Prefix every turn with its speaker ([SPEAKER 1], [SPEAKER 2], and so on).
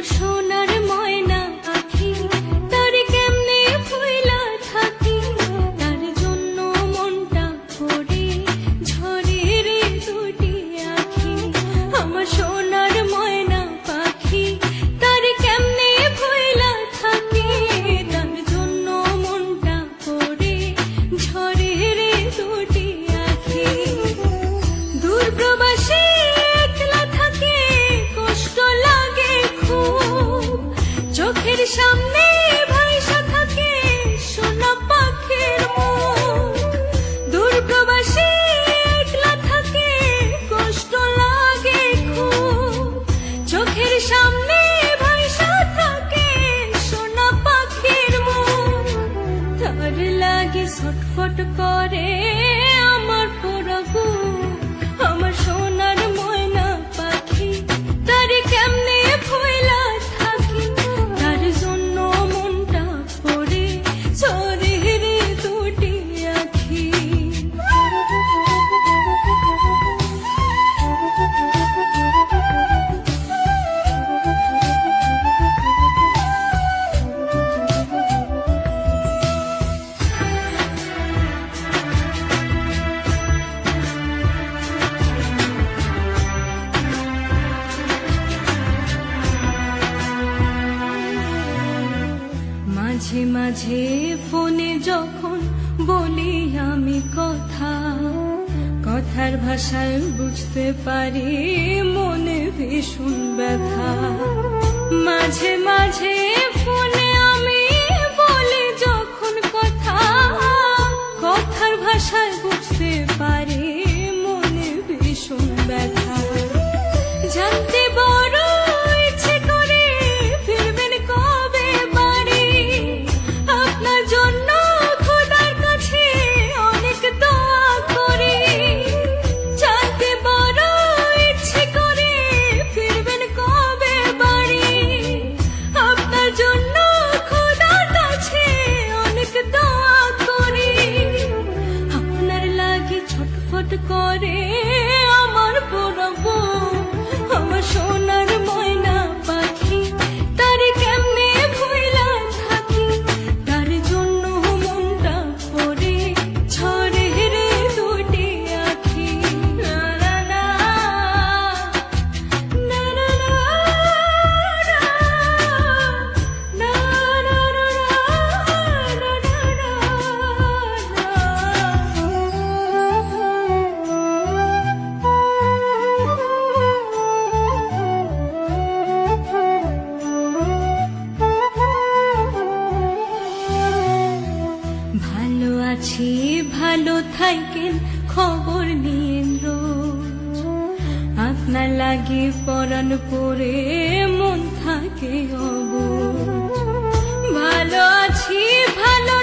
[SPEAKER 1] আমার সোনার ময়না পাখি, তার কেমনে ভুইলা থাকি, তার জন্য মনটা করে ঝরে রে দুটি আখি। আমার সোনার ময়না পাখি, তার কেমনে ভুইলা থাকি, তার জন্য মনটা করে ঝরে রে দুটি আখি। দূর প্রবাসী একলা থাকে, কষ্ট লাগে খুব, চোখের সামনে ভাইসা থাকে সোনা পাখির মুখ। দূর প্রবাসী একলা থাকে, কষ্ট লাগে খুব, চোখের সামনে ভাইসা থাকে সোনা পাখির মুখ। তার লাগে ছটফট করে আমার পোড়া বুক। আমার সোনার ময়না পাখি, তার কেমনে ভুইলা থাকি, তার জন্য মনটা পড়ে ঝরে রে দুটি আখি। মাঝে মাঝে ফোনে যখন বলি আমি কথা, কথার ভাষায় বুঝতে পারি মনে ভীষণ ব্যথা। মাঝে মাঝে ফোনে আমি বলি যখন কথা, কথার ভাষায় বুঝতে পারি মনে ভীষণ ব্যথা। জানতে বড় ইচ্ছে করে ফিরবেন কবে বাড়ি, আপনার জন্য খোদার কাছে অনেক দোয়া করি। জানতে বড় ইচ্ছে করে ফিরবেন কবে বাড়ি, আপনার জন্য খোদার কাছে অনেক দোয়া করি। আপনার লাগে ছটফট করে আমার পোড়া বুক। আমার সোনার ময়না পাখি, তার কেমনে ভুইলা থাকি, তার জন্য মনটা পড়ে ঝরে রে দুটি আখি। না না না, না না না, না না ভালো আছি, ভালো থাকেন, খবর নিয়েন রোজ। আপনার লাগে পরাণ পরে মন থাকে অবুঝ। ভালো আছি, ভালো